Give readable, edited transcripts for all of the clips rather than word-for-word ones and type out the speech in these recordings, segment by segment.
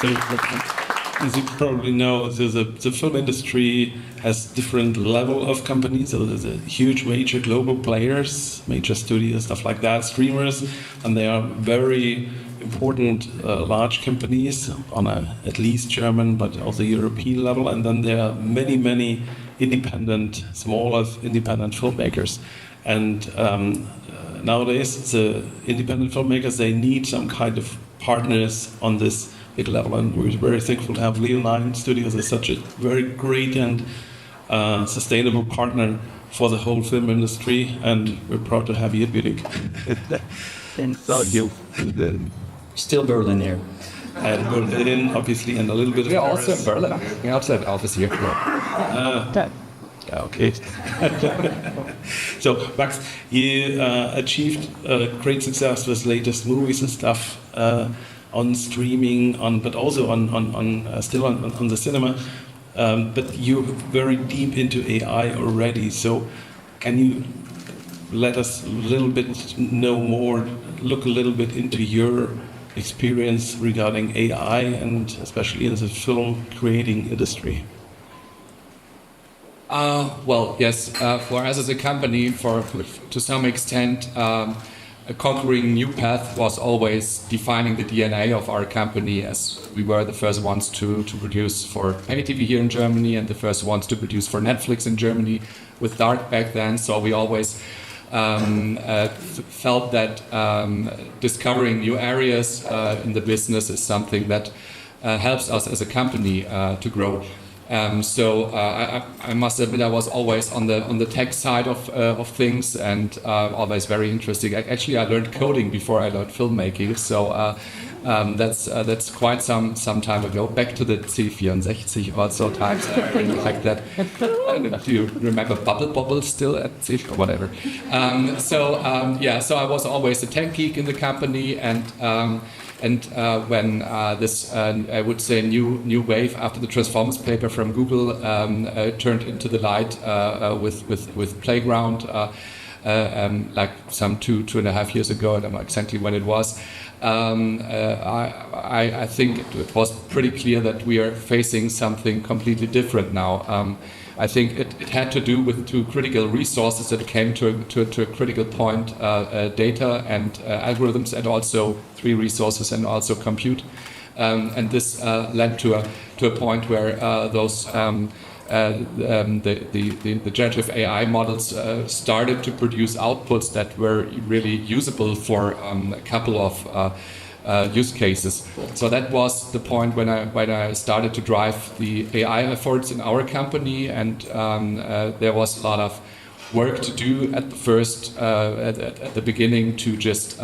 So, as you probably know, the film industry has different level of companies. So there's a huge major global players, major studios, stuff like that, streamers, and they are very important large companies on a at least German but also European level. And then there are many independent, smaller independent filmmakers. And nowadays, the independent filmmakers, they need some kind of partners on this big level, and we're very thankful to have Leonine Studios as such a very great and sustainable partner for the whole film industry, and we're proud to have you at Munich. Thank you. Still Berlin here. And Berlin, obviously, and a little bit of We're Paris. also in Berlin. We also have office here. Okay. So, Max, you achieved great success with latest movies and stuff on streaming, but also still on the cinema. But you're very deep into AI already. So, can you let us a little bit know more, look a little bit into your experience regarding AI and especially in the film creating industry? Well, yes. For us as a company, to some extent, conquering new path was always defining the DNA of our company, as we were the first ones to produce for Penny TV here in Germany and the first ones to produce for Netflix in Germany with Dark back then. So we always felt that discovering new areas in the business is something that helps us as a company to grow. So I must admit I was always on the tech side of things, and always very interesting. Actually, I learned coding before I learned filmmaking, so that's quite some time ago. Back to the C64 or so times, like that. Do you remember Bubble still at C or whatever? So I was always a tech geek in the company, and when this, I would say, new wave after the Transformers paper from Google turned into the light with Playground, like some 2.5 years ago, I don't know exactly when it was. I think it was pretty clear that we are facing something completely different now. I think it had to do with two critical resources that came to a critical point, data and algorithms, and also three resources and also compute. And this led to a point where the generative AI models started to produce outputs that were really usable for a couple of use cases. So that was the point when I started to drive the AI efforts in our company, and there was a lot of work to do at the first at the beginning to just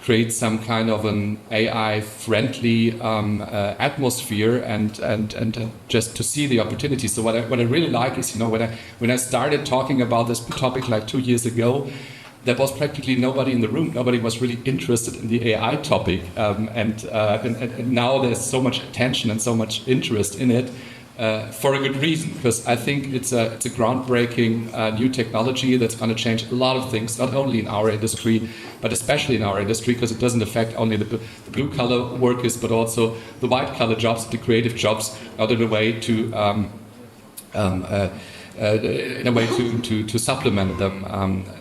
create some kind of an AI-friendly atmosphere and just to see the opportunities. So what I really like is, when I started talking about this topic like 2 years ago, there was practically nobody in the room. Nobody was really interested in the AI topic, and now there's so much attention and so much interest in it. For a good reason, because I think it's a groundbreaking new technology that's going to change a lot of things, not only in our industry, but especially in our industry, because it doesn't affect only the blue-collar workers, but also the white-collar jobs, the creative jobs, not in a way to supplement them,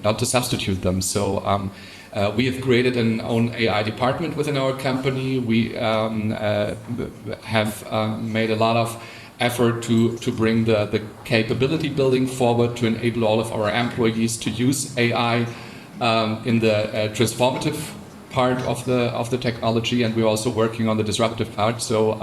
not to substitute them. So we have created an own AI department within our company. We have made a lot of effort to bring the capability building forward to enable all of our employees to use AI in the transformative part of the technology, and we're also working on the disruptive part. So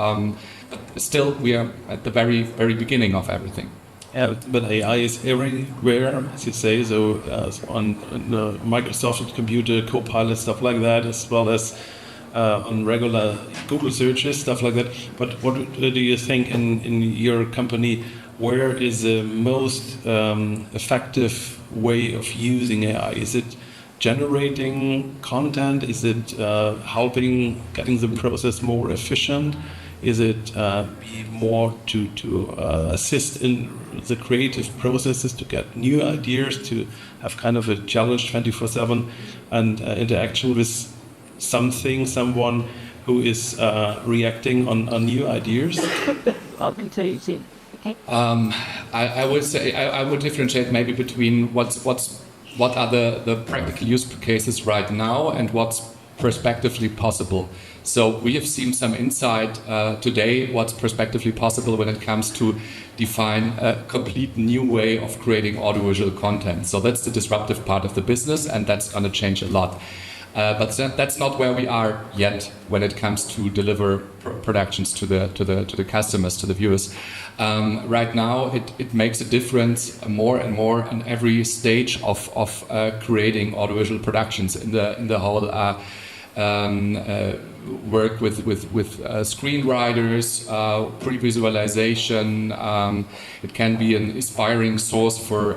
still, we are at the very, very beginning of everything. Yeah, but AI is everywhere, as you say, so on the Microsoft computer, Copilot, stuff like that, as well as on regular Google searches, stuff like that. But what do you think in your company, where is the most effective way of using AI? Is it generating content? Is it helping getting the process more efficient? Is it be more to assist in the creative processes, to get new ideas, to have kind of a challenge 24/7 and interaction with someone who is reacting on new ideas? I would say I would differentiate maybe between what are the practical use cases right now and what's prospectively possible. So we have seen some insight today what's prospectively possible when it comes to define a complete new way of creating audiovisual content. So that's the disruptive part of the business, and that's going to change a lot. But that's not where we are yet when it comes to deliver productions to the customers, to the viewers. Right now, it makes a difference more and more in every stage of creating audiovisual productions in the whole work with screenwriters, pre-visualization. It can be an inspiring source for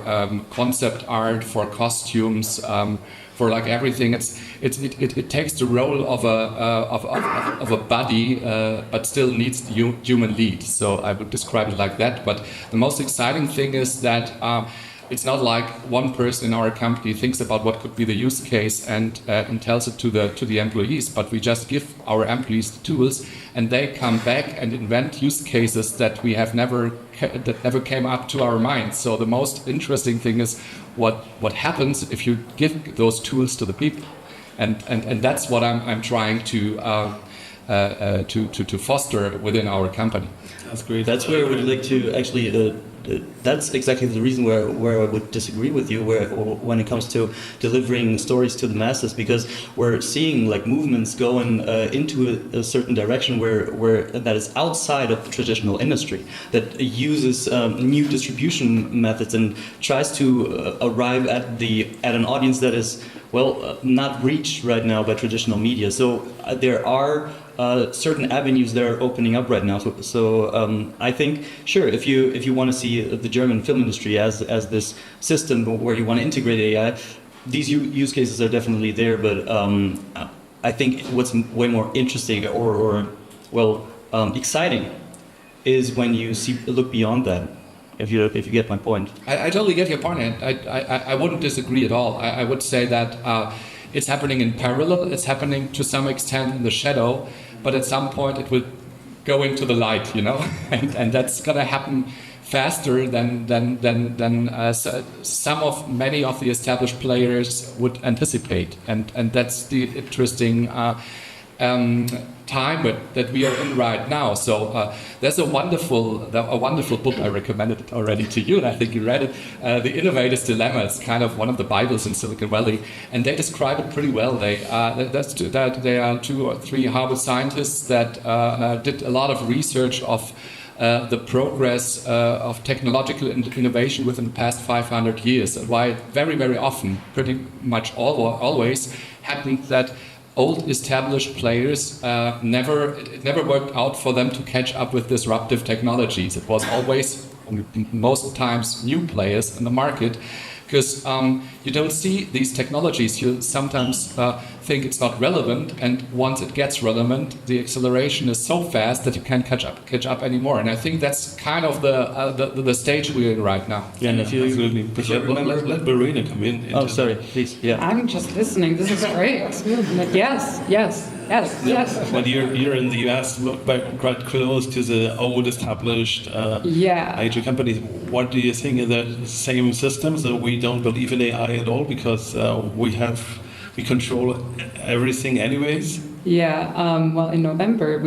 concept art, for costumes. For like everything, it takes the role of a buddy, but still needs the human lead. So I would describe it like that. But the most exciting thing is that it's not like one person in our company thinks about what could be the use case and tells it to the employees. But we just give our employees the tools, and they come back and invent use cases that we have never came up to our minds. So the most interesting thing is what happens if you give those tools to the people, and that's what I'm trying to foster within our company. That's great. That's where I would like to actually. That's exactly the reason where I would disagree with you when it comes to delivering stories to the masses, because we're seeing like movements going into a certain direction where that is outside of the traditional industry, that uses new distribution methods and tries to arrive at an audience that is not reached right now by traditional media. So there are certain avenues that are opening up right now. So I think, sure, if you want to see the German film industry as this system where you want to integrate AI, these use cases are definitely there. But I think what's way more interesting or exciting is when you look beyond that. If you get my point. I totally get your point, and I wouldn't disagree at all. I would say that it's happening in parallel. It's happening to some extent in the shadow, but at some point it will go into the light, and that's gonna happen faster than many of the established players would anticipate, and that's the interesting time that we are in right now. So there's a wonderful book. I recommended it already to you, and I think you read it. The Innovator's Dilemma. It's kind of one of the Bibles in Silicon Valley, and they describe it pretty well. They are 2 or 3 Harvard scientists that did a lot of research of the progress of technological innovation within the past 500 years, and why very, very often, pretty much always, happens that old established players it never worked out for them to catch up with disruptive technologies. It was always, most times, new players in the market, because you don't see these technologies. You sometimes think it's not relevant, and once it gets relevant, the acceleration is so fast that you can't catch up anymore. And I think that's kind of the stage we're in right now. Yeah, and absolutely. Let Verena come in. Oh, sorry, please. Yeah. I'm just listening. This is great. Yes. When you're in the US, quite close to the old established IT companies, what do you think? Is that the same system? So we don't believe in AI at all because we control everything anyways? Yeah. Well, in November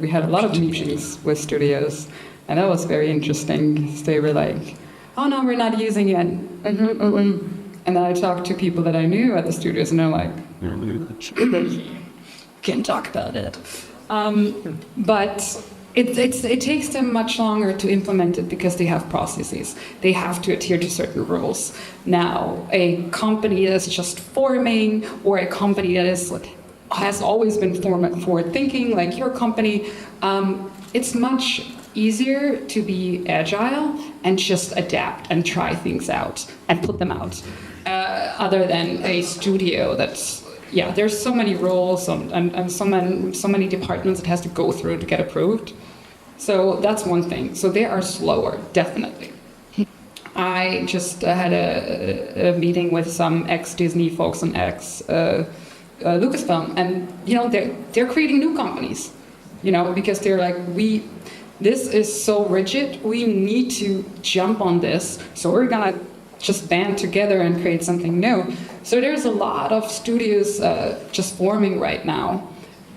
we had a lot of meetings with studios, and that was very interesting. They were like, "Oh no, we're not using it." And then I talked to people that I knew at the studios, and they're like, "Can't talk about it." But it takes them much longer to implement it because they have processes. They have to adhere to certain rules. Now, a company that's just forming, or a company that has always been forward thinking, like your company, it's much easier to be agile and just adapt and try things out and put them out, other than a studio that's there's so many roles and so many departments it has to go through to get approved. So that's one thing. So they are slower, definitely. I just had a meeting with some ex-Disney folks and Lucasfilm, and they're creating new companies, because they're like, this is so rigid, we need to jump on this, so we're gonna just band together and create something new. So there's a lot of studios just forming right now,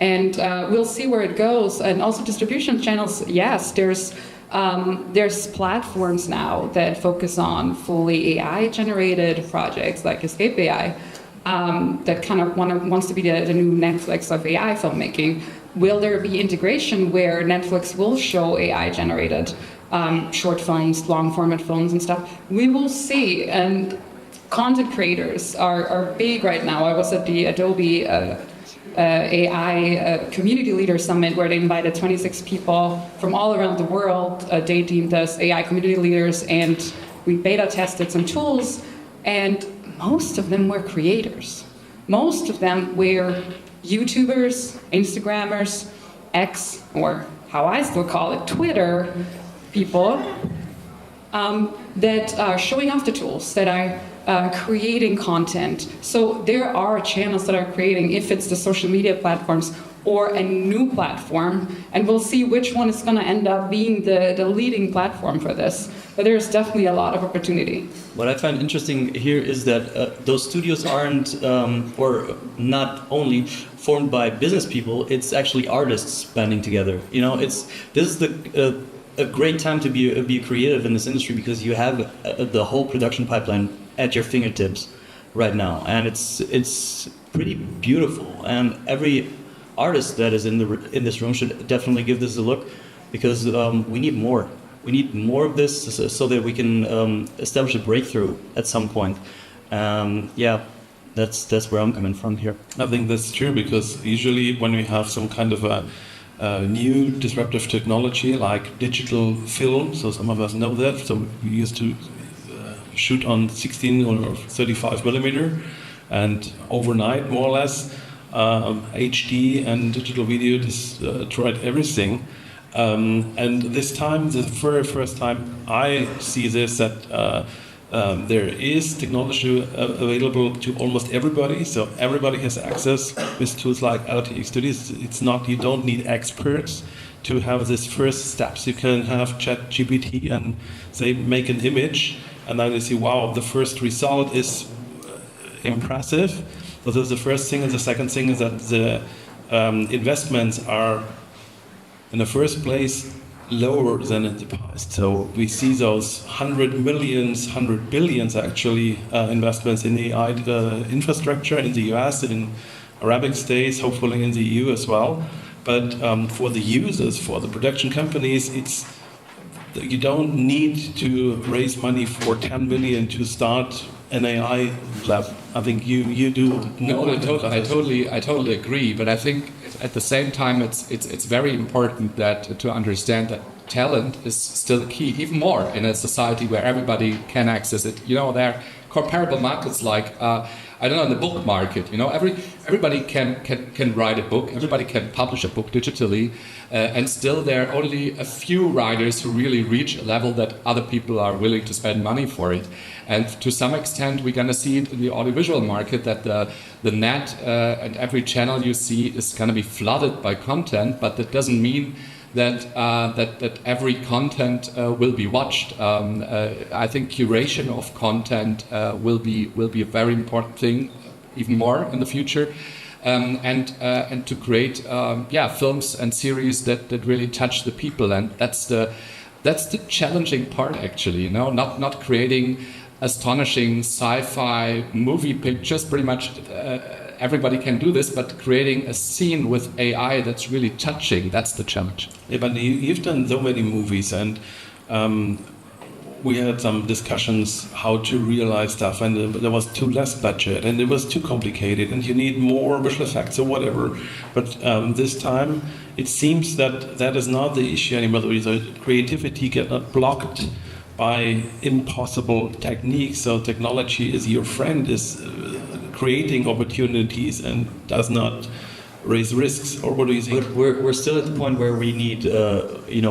and we'll see where it goes. And also distribution channels, yes, there's platforms now that focus on fully AI-generated projects like Escape AI, that kind of wants to be the new Netflix of AI filmmaking. Will there be integration where Netflix will show AI-generated short films, long-format films and stuff? We will see. And content creators are big right now. I was at the Adobe AI Community Leader Summit, where they invited 26 people from all around the world. They deemed us AI community leaders, and we beta tested some tools, and most of them were creators. Most of them were YouTubers, Instagrammers, X, or how I still call it, Twitter people, that are showing off the tools, that are creating content. So there are channels that are creating, if it's the social media platforms or a new platform, and we'll see which one is going to end up being the leading platform for this. But there's definitely a lot of opportunity. What I find interesting here is that those studios aren't, or not only formed by business people, it's actually artists banding together. This is a great time to be creative in this industry, because you have the whole production pipeline at your fingertips right now, and it's pretty beautiful. And every artist that is in this room should definitely give this a look, because we need more. We need more of this so that we can establish a breakthrough at some point. That's where I'm coming from here. I think that's true, because usually when we have some kind of a new disruptive technology like digital film, so some of us know that, so we used to shoot on 16 or 35 millimeter, and overnight, more or less, HD and digital video destroyed everything. And this time, the very first time I see this, that there is technology available to almost everybody, so everybody has access with tools like LTX Studios. It's not, you don't need experts to have this first steps. You can have ChatGPT and say, make an image, and then you see, wow, the first result is impressive. So that's the first thing, and the second thing is that the investments are, in the first place, lower than in the past. So we see those 100 billions actually investments in AI infrastructure in the US, in Arabic states, hopefully in the EU as well. But for the users, for the production companies, you don't need to raise money for 10 million to start an AI lab. I think you do. No, I totally agree. But I think at the same time, it's very important that to understand that talent is still key, even more in a society where everybody can access it. There are comparable markets like I don't know, in the book market. Everybody can write a book, everybody can publish a book digitally, and still there are only a few writers who really reach a level that other people are willing to spend money for it. And to some extent, we're going to see it in the audiovisual market, that the net and every channel you see is going to be flooded by content, but that doesn't mean that every content will be watched. I think curation of content will be a very important thing, even more in the future, and to create films and series that really touch the people, and that's the challenging part actually. Not creating astonishing sci-fi movie pictures. Pretty much everybody can do this, but creating a scene with AI that's really touching, that's the challenge. Yeah, but you've done so many movies, and we had some discussions how to realize stuff, and there was too less budget, and it was too complicated, and you need more visual effects or whatever. But this time, it seems that is not the issue anymore. The creativity get not blocked by impossible techniques. So technology is your friend, is creating opportunities and does not raise risks. Or what do you think? But we're still at the point where we need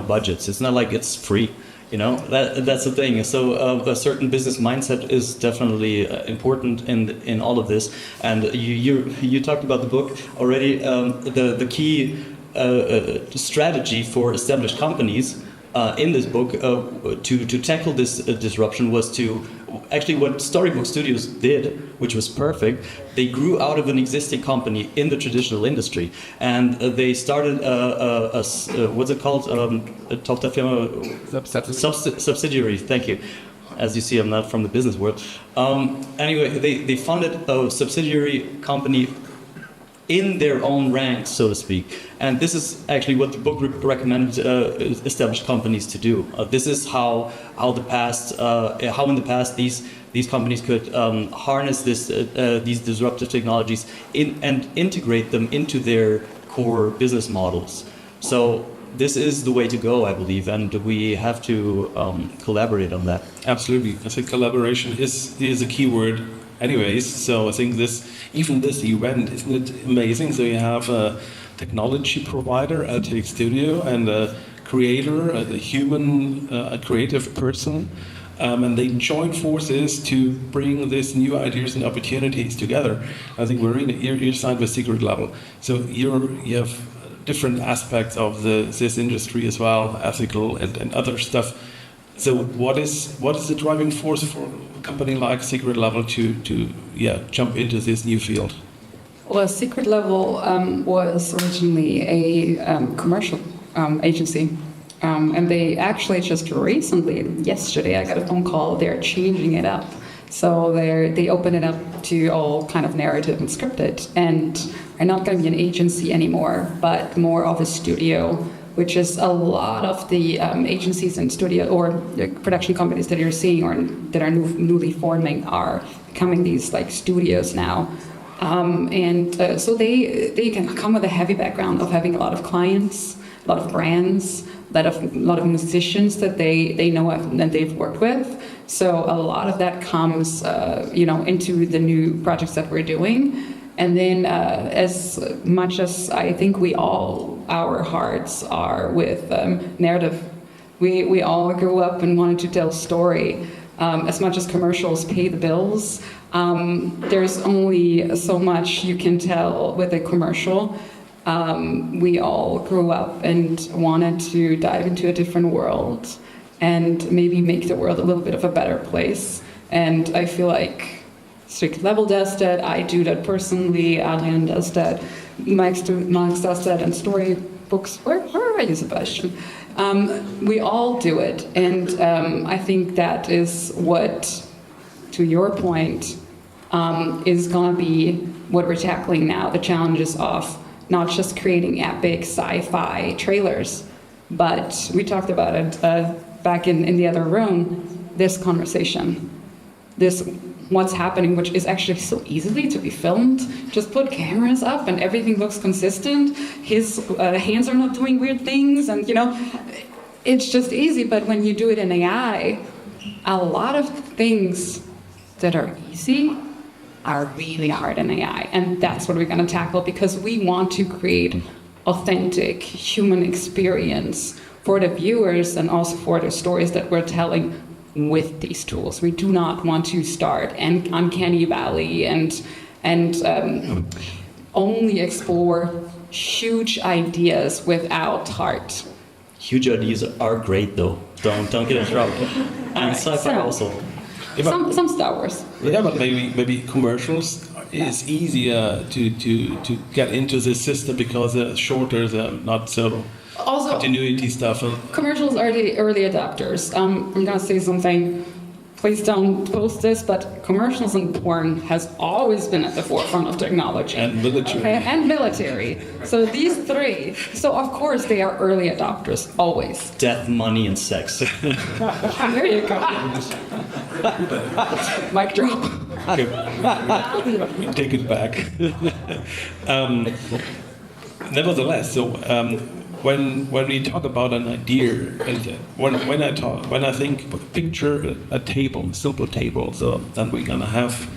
budgets. It's not like it's free. You know, that's the thing. So a certain business mindset is definitely important in all of this. And you talked about the book already. The key strategy for established companies in this book to tackle this disruption was to actually what Storybook Studios did, which was perfect. They grew out of an existing company in the traditional industry, and they started what's it called? Tochterfirma, subsidiary. Thank you. As you see, I'm not from the business world. Anyway, they funded a subsidiary company in their own ranks, so to speak. And this is actually what the book recommended established companies to do. This is how in the past these companies could harness these disruptive technologies and integrate them into their core business models. So this is the way to go, I believe, and we have to collaborate on that. Absolutely. I think collaboration is a key word anyways. So I think this event, isn't it amazing? So you have a technology provider, a tech studio, and a creator, a human, a creative person, and they join forces to bring these new ideas and opportunities together. I think Verena, you're signed with Secret Level, so you have different aspects of this industry as well, ethical and other stuff. So what is the driving force for a company like Secret Level to jump into this new field? Well, Secret Level was originally a commercial agency, and they actually just recently, yesterday, I got a phone call. They're changing it up, so they open it up to all kind of narrative and scripted, and are not going to be an agency anymore, but more of a studio, which is a lot of the agencies and studio or production companies that you're seeing or that are newly forming are becoming these like studios now. So they can come with a heavy background of having a lot of clients, a lot of brands, a lot of musicians that they know and they've worked with. So a lot of that comes, into the new projects that we're doing. And then as much as I think our hearts are with narrative, we all grew up and wanted to tell story. As much as commercials pay the bills, there's only so much you can tell with a commercial. We all grew up and wanted to dive into a different world and maybe make the world a little bit of a better place. And I feel like Secret Level does that, I do that personally, Adrian does that, Max does that, and Storybooks, where are you, Sebastian? We all do it, and I think that is what, to your point, is going to be what we're tackling now, the challenges of not just creating epic sci-fi trailers, but we talked about it back in the other room, this conversation, this what's happening, which is actually so easily to be filmed. Just put cameras up and everything looks consistent. His hands are not doing weird things, and it's just easy. But when you do it in AI, a lot of things that are easy are really hard in AI, and that's what we're going to tackle, because we want to create authentic human experience for the viewers and also for the stories that we're telling with these tools. We do not want to start uncanny valley and only explore huge ideas without heart. Huge ideas are great, though. Don't get in trouble. And sci-fi also. Some Star Wars. Yeah, but maybe commercials is easier to get into this system because they're shorter, they're not so also continuity stuff. Commercials are the early adopters. I'm gonna say something. Please don't post this, but commercials and porn has always been at the forefront of technology. And military. Okay, and military. So these three. So of course they are early adopters, always. Death, money, and sex. There you go. Mic drop. Take it back. Nevertheless, so when we talk about an idea, when I picture a table, simple table, so then we're gonna have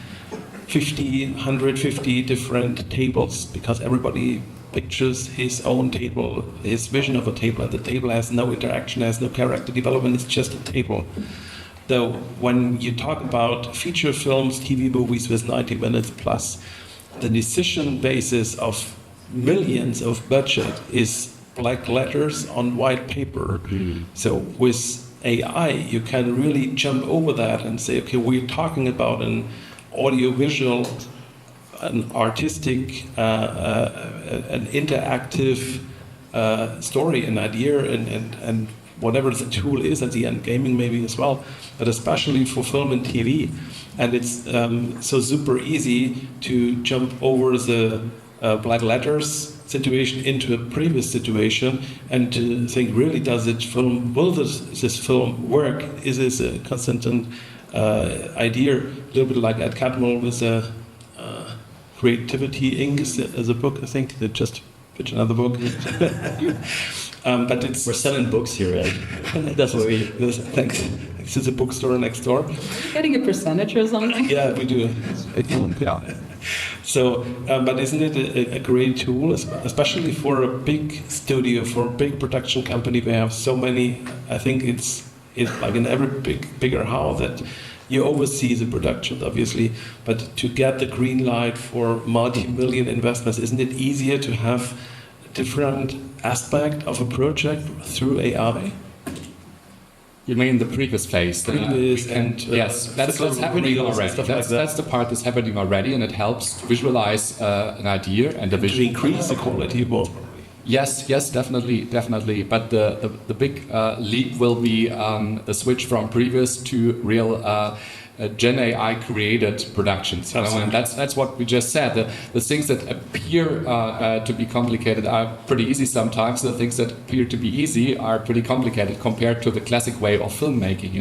150 different tables because everybody pictures his own table, his vision of a table, and the table has no interaction, has no character development, it's just a table. Though when you talk about feature films, TV movies with 90 minutes plus, the decision basis of millions of budget is black letters on white paper. So with AI, you can really jump over that and say, okay, we're talking about an audiovisual, an artistic, an interactive story, an idea, and whatever the tool is at the end, gaming maybe as well, but especially for film and TV. And it's so super easy to jump over the black letters situation into a previous situation and to think, really, will this film work? Is this a consistent idea? A little bit like Ed Catmull with Creativity Inc. as a book, I think, that just pitched another book. But we're selling books here, Ed. That's what we. Thanks. This is a bookstore next door. Getting a percentage or something? Yeah, we do. Yeah. So, but isn't it a great tool, especially for a big studio, for a big production company? We have so many. I think it's like in every bigger house that you oversee the production, obviously, but to get the green light for multi-million investments, isn't it easier to have a different aspect of a project through AI? You mean the previous phase? Yes, that's happening already. That's the part that's happening already, and it helps to visualize an idea and a vision. To increase the quality of both. Yes, definitely. But the big leap will be the switch from previous to real GenAI created productions. And that's what we just said. The things that appear to be complicated are pretty easy sometimes. The things that appear to be easy are pretty complicated compared to the classic way of filmmaking.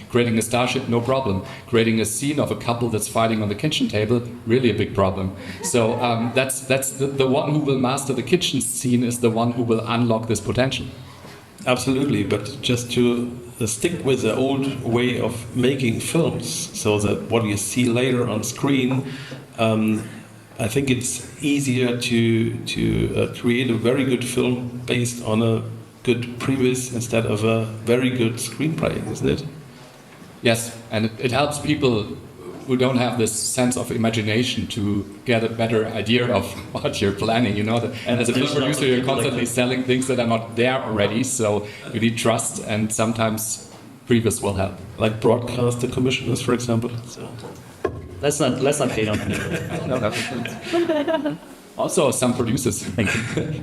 Creating a starship, no problem. Creating a scene of a couple that's fighting on the kitchen table, really a big problem. So that's the one who will master the kitchen scene is the one who will unlock this potential. Absolutely, but just to stick with the old way of making films, so that what you see later on screen, I think it's easier to create a very good film based on a good previs instead of a very good screenplay, isn't it? Yes, and it helps people who don't have this sense of imagination to get a better idea of what you're planning. And as a film producer, you're constantly selling things that are not there already, so you need trust, and sometimes previous will help. Like broadcaster commissioners, for example. So. Let's not hate on anyone. Also, some producers.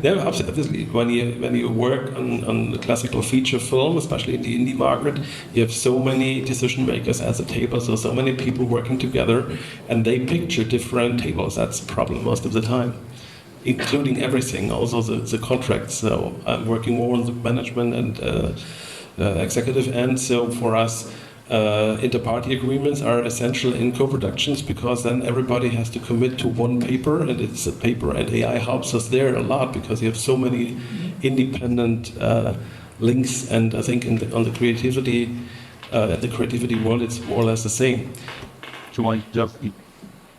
Yeah, obviously. When you work on the classical feature film, especially in the indie market, you have so many decision makers at the table, so many people working together, and they picture different tables. That's the problem most of the time, including everything, also the contracts. So I'm working more on the management and executive end. So for us, inter-party agreements are essential in co-productions because then everybody has to commit to one paper, and it's a paper, and AI helps us there a lot because you have so many independent links, and I think on the creativity world it's more or less the same.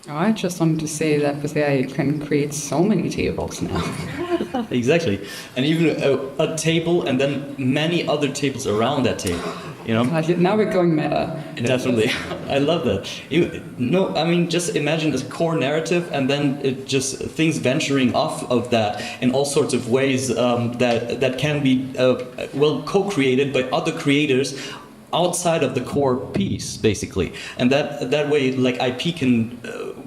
I just wanted to say that with AI you can create so many tables now. Exactly, and even a table and then many other tables around that table. Now we're going meta. Definitely, I love that. Just imagine a core narrative, and then it just things venturing off of that in all sorts of ways that can be co-created by other creators outside of the core piece, basically, and that way, like IP can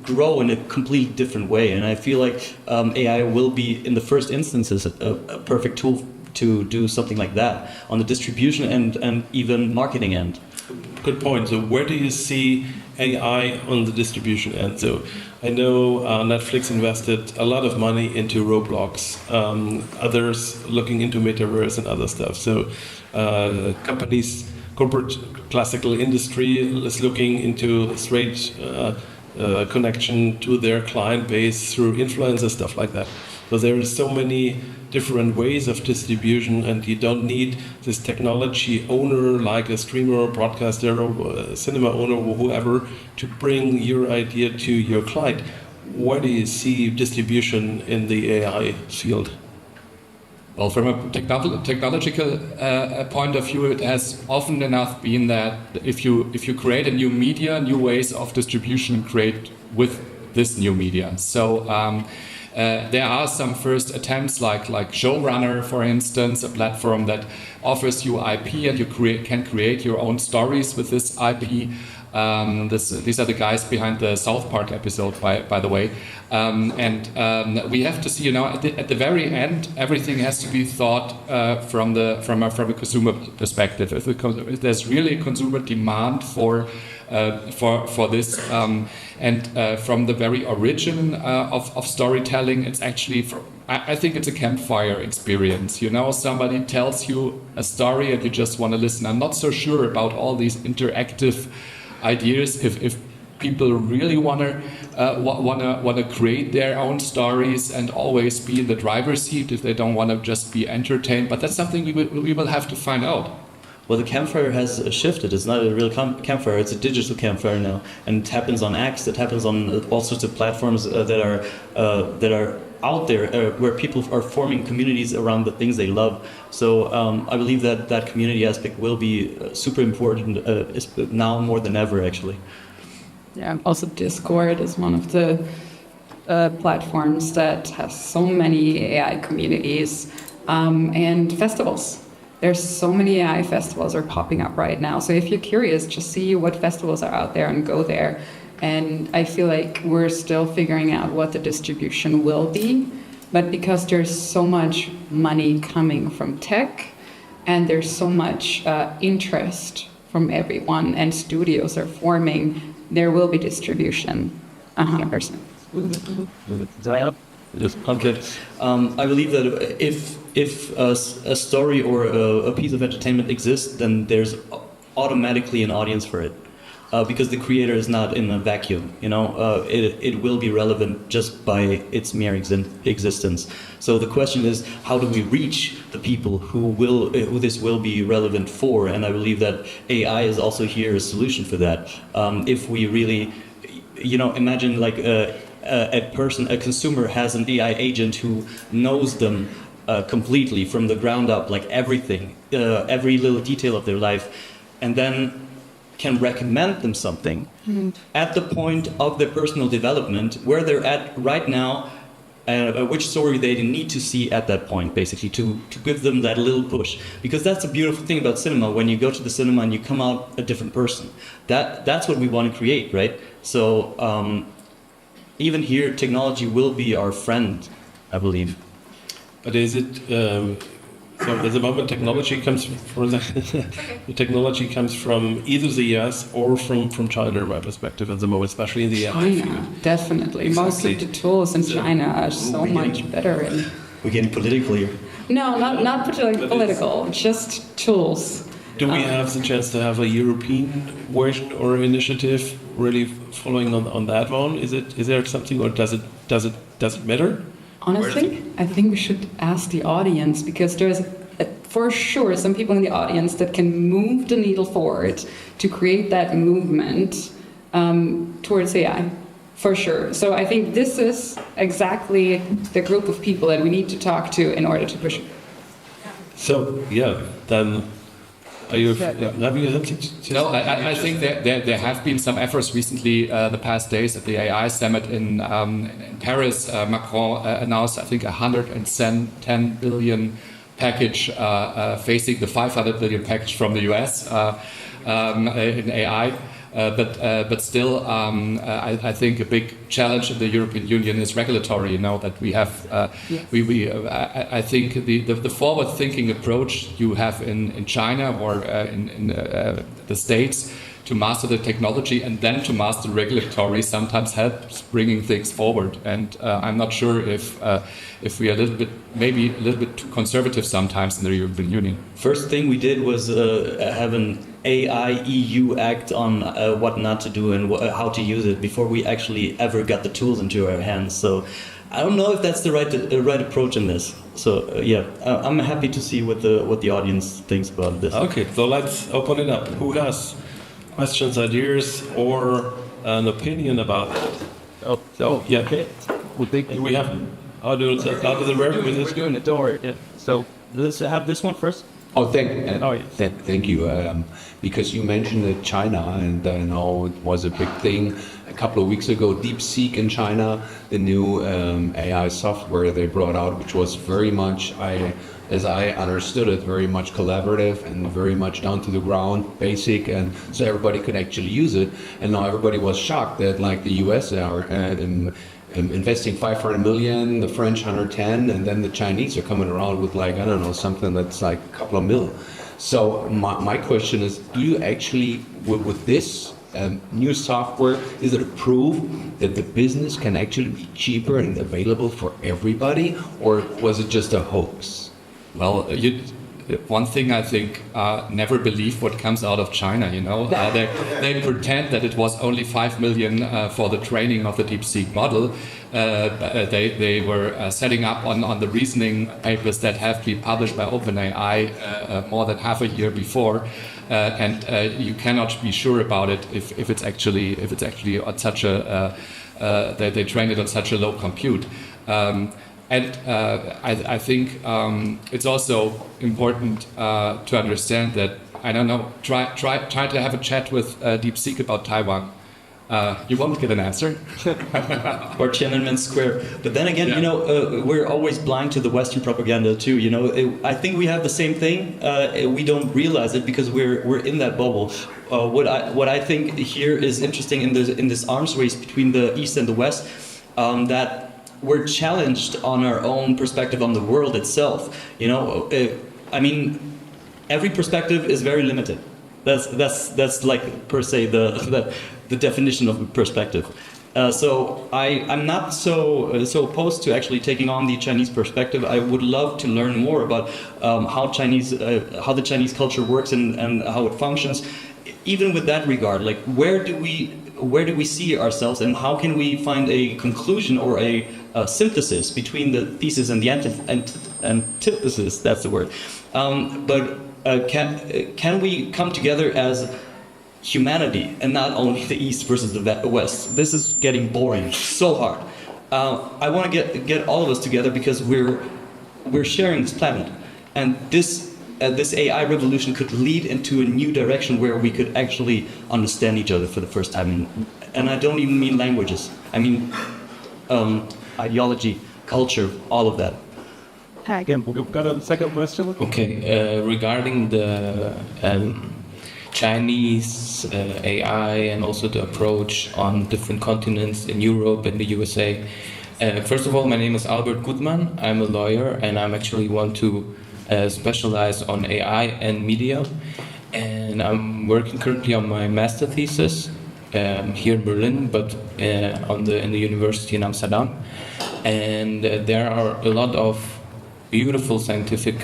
grow in a completely different way. And I feel like AI will be, in the first instances, a perfect tool to do something like that on the distribution and even marketing end. Good point. So where do you see AI on the distribution end? So I know Netflix invested a lot of money into Roblox, others looking into metaverse and other stuff. So corporate classical industry is looking into straight connection to their client base through influencers, stuff like that. So there are so many different ways of distribution, and you don't need this technology owner like a streamer or broadcaster or a cinema owner or whoever to bring your idea to your client. where do you see distribution in the AI field? Well, from a technological point of view, it has often enough been that if you create a new media, new ways of distribution create with this new media. So there are some first attempts, like Showrunner, for instance, a platform that offers you IP and you can create your own stories with this IP. These are the guys behind the South Park episode, by the way. We have to see, at the very end, everything has to be thought from a consumer perspective. If there's really a consumer demand for this, from the very origin of storytelling, it's actually I think it's a campfire experience. Somebody tells you a story and you just want to listen. I'm not so sure about all these interactive ideas. If people really want to create their own stories and always be in the driver's seat, if they don't want to just be entertained, but that's something we will have to find out. Well, the campfire has shifted. It's not a real campfire. It's a digital campfire now, and it happens on X. It happens on all sorts of platforms that are out there, where people are forming communities around the things they love. So I believe that community aspect will be super important now more than ever, actually. Yeah. Also, Discord is one of the platforms that has so many AI communities and festivals. There's so many AI festivals are popping up right now. So if you're curious, just see what festivals are out there and go there. And I feel like we're still figuring out what the distribution will be. But because there's so much money coming from tech and there's so much interest from everyone and studios are forming, there will be distribution, 100%. I believe that if a story or a piece of entertainment exists, then there's automatically an audience for it, because the creator is not in a vacuum. It will be relevant just by its mere existence. So the question is, how do we reach the people who this will be relevant for? And I believe that AI is also here a solution for that. If we really, imagine like a consumer has an AI agent who knows them completely from the ground up, like everything, every little detail of their life, and then can recommend them something at the point of their personal development, where they're at right now, which story they need to see at that point, basically, to give them that little push. Because that's a beautiful thing about cinema. When you go to the cinema and you come out a different person, that's what we want to create, right? So even here, technology will be our friend, I believe. But is it so? At the moment, technology comes from either the US or from China, in my perspective, at the moment, especially in the China, definitely. Exactly. Most of the tools in China are so much better. We're getting political here. No, not particularly political. Just tools. Do we have the chance to have a European version or initiative really following on that one? Is there something, or does it matter? Honestly, I think we should ask the audience, because there's for sure some people in the audience that can move the needle forward to create that movement towards AI, for sure. So I think this is exactly the group of people that we need to talk to in order to push it. So then. Are you having something to No, I think there have been some efforts recently, the past days at the AI summit in Paris. Macron announced, I think, 110 billion package facing the 500 billion package from the US in AI. But still, I think a big challenge in the European Union is regulatory. That we have, I think the forward-thinking approach you have in China or in the States to master the technology and then to master regulatory sometimes helps bringing things forward. And I'm not sure if we are maybe a little bit too conservative sometimes in the European Union. First thing we did was have an AI EU act on what not to do and how to use it before we actually ever got the tools into our hands. So I don't know if that's the right approach in this. So I'm happy to see what the audience thinks about this. Okay, so let's open it up. Who has questions, ideas, or an opinion about that? So yeah, Okay. Well, thank you. we have how do the work with this? We're doing the door. Yeah. So let's have this one first. Oh, Oh, yeah. thank you. Because you mentioned that China, and I know it was a big thing a couple of weeks ago. DeepSeek in China, the new AI software they brought out, which was very much, as I understood it, very much collaborative and very much down to the ground, basic, and so everybody could actually use it. And now everybody was shocked that, like, the US are investing 500 million, the French 110, and then the Chinese are coming around with, like, I don't know, something that's like a couple of mil. So my question is, do you actually, with this new software, is it a proof that the business can actually be cheaper and available for everybody, or was it just a hoax? Well, one thing I think, never believe what comes out of China, you know. They pretend that it was only 5 million for the training of the DeepSeek model. They were setting up on the reasoning papers that have been published by OpenAI more than half a year before. And you cannot be sure about it if it's actually on such a they trained it on such a low compute. And I think it's also important to understand that, I don't know, try to have a chat with DeepSeek about Taiwan. You won't get an answer. Or Tiananmen Square. But then again, Yeah. you know, we're always blind to the Western propaganda too. You know, I think we have the same thing. We don't realize it because we're in that bubble. What I think here is interesting in this arms race between the East and the West, that we're challenged on our own perspective on the world itself. You know, I mean, every perspective is very limited. That's like per se the definition of perspective. So I'm not so opposed to actually taking on the Chinese perspective. I would love to learn more about how the Chinese culture works and how it functions. Even with that regard, like where do we see ourselves, and how can we find a conclusion or a synthesis between the thesis and the antithesis? That's the word. But can we come together as humanity and not only the East versus the West? This is getting boring so hard. I want to get all of us together because we're sharing this planet, and this AI revolution could lead into a new direction where we could actually understand each other for the first time. And I don't even mean languages. I mean ideology, culture, all of that. Again, we've got a second question. Okay, regarding the Chinese AI and also the approach on different continents in Europe and the USA. First of all, my name is Albert Gutmann. I'm a lawyer and I'm actually want to specialize on AI and media. And I'm working currently on my master thesis here in Berlin, but in the university in Amsterdam. And there are a lot of beautiful scientific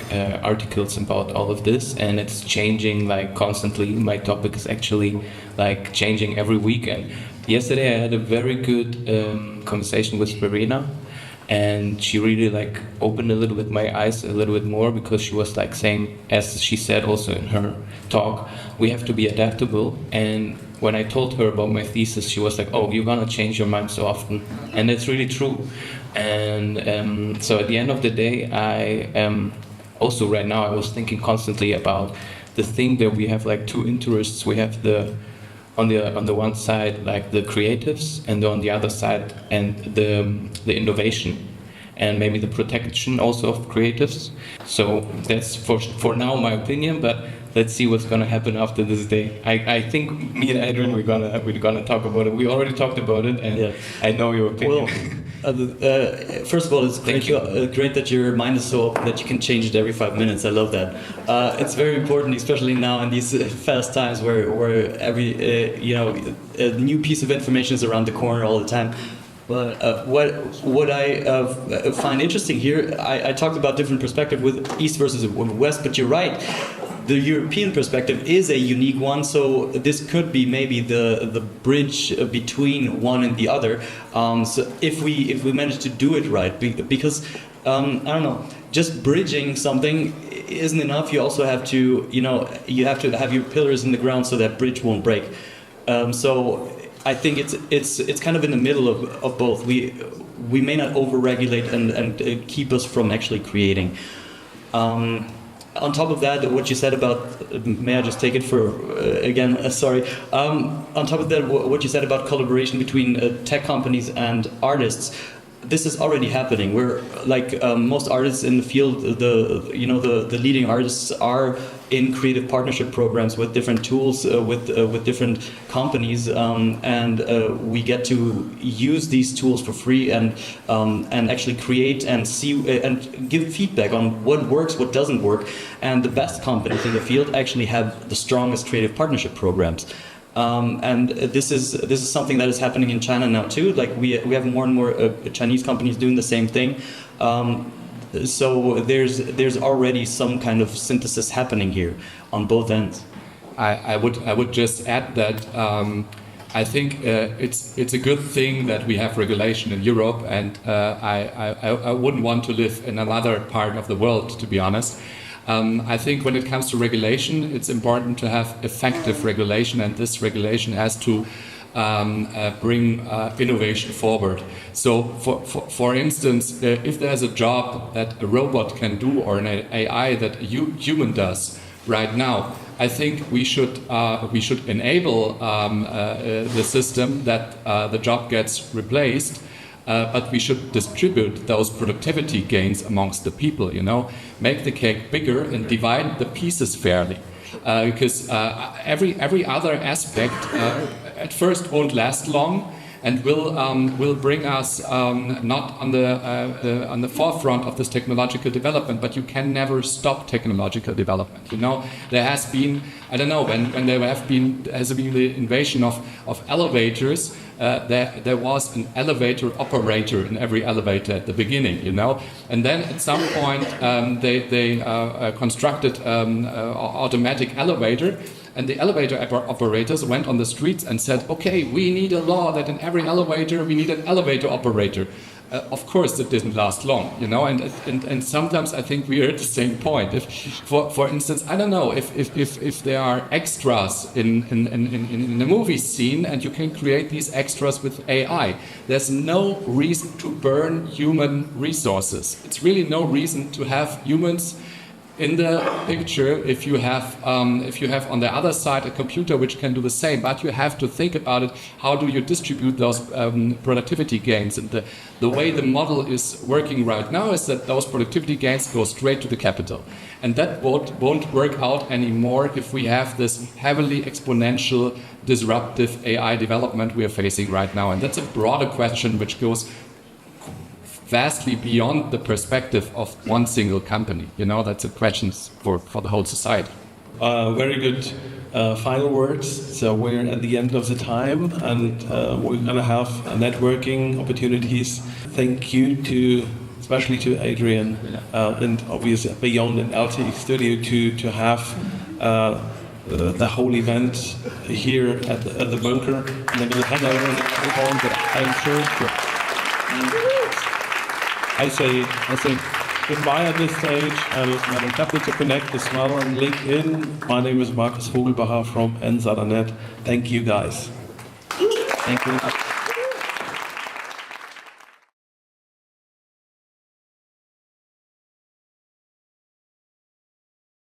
articles about all of this, and it's changing like constantly. My topic is actually like changing every week. And yesterday I had a very good conversation with Verena, and she really like opened a little bit my eyes a little bit more, because she was like saying, as she said also in her talk, we have to be adaptable. And when I told her about my thesis, she was like, oh, you're gonna change your mind so often. And it's really true. And so at the end of the day, I also right now I was thinking constantly about the thing that we have like two interests. We have on the one side like the creatives, and on the other side and the innovation, and maybe the protection also of creatives. So that's for now my opinion, but let's see what's gonna happen after this day. I think me and Adrian we're gonna talk about it. We already talked about it, and yeah. I know your opinion. Well, first of all, it's great that your mind is so open that you can change it every 5 minutes. I love that. It's very important, especially now in these fast times where every a new piece of information is around the corner all the time. But what I find interesting here, I talked about different perspective with East versus West, but you're right. The European perspective is a unique one, so this could be maybe the bridge between one and the other. So if we manage to do it right, because I don't know, just bridging something isn't enough. You also have to, you have to have your pillars in the ground so that bridge won't break. So I think it's kind of in the middle of both. We may not overregulate and keep us from actually creating. On top of that, what you said about, may I just take it for, again, sorry. On top of that, what you said about collaboration between tech companies and artists, this is already happening. We're like most artists in the field, the leading artists are in creative partnership programs with different tools, with different companies, and we get to use these tools for free and actually create and see and give feedback on what works, what doesn't work. And the best companies in the field actually have the strongest creative partnership programs. And this is something that is happening in China now too. Like we have more and more Chinese companies doing the same thing. So there's already some kind of synthesis happening here on both ends. I would just add that I think it's a good thing that we have regulation in Europe, and I wouldn't want to live in another part of the world, to be honest. I think when it comes to regulation, it's important to have effective regulation, and this regulation has to bring innovation forward. So, for instance, if there's a job that a robot can do or an AI that a human does right now, I think we should enable the system that the job gets replaced. But we should distribute those productivity gains amongst the people, make the cake bigger and divide the pieces fairly. Because every other aspect at first won't last long and will bring us not on the forefront of this technological development, but you can never stop technological development. There has been, I don't know, when there has been the invasion of elevators, there was an elevator operator in every elevator at the beginning, and then at some point they constructed automatic elevator. And the elevator operators went on the streets and said, okay, we need a law that in every elevator we need an elevator operator. Of course, it didn't last long, and sometimes I think we are at the same point. If, for instance, I don't know, if there are extras in the movie scene and you can create these extras with AI, there's no reason to burn human resources. It's really no reason to have humans in the picture if you have on the other side a computer which can do the same, but you have to think about it. How do you distribute those productivity gains? And the way the model is working right now is that those productivity gains go straight to the capital, and that won't work out anymore if we have this heavily exponential disruptive AI development we are facing right now. And that's a broader question which goes vastly beyond the perspective of one single company. That's a question for the whole society. Very good final words. So we're at the end of the time, and we're going to have networking opportunities. Thank you especially to Adrian, and obviously beyond an LTX studio to have the whole event here at the bunker. And then we'll hand over. I'm sure. I say goodbye at this stage, and I'm happy to connect as well on LinkedIn. My name is Markus Vogelbacher from NZAnet. Thank you, guys. Thank you.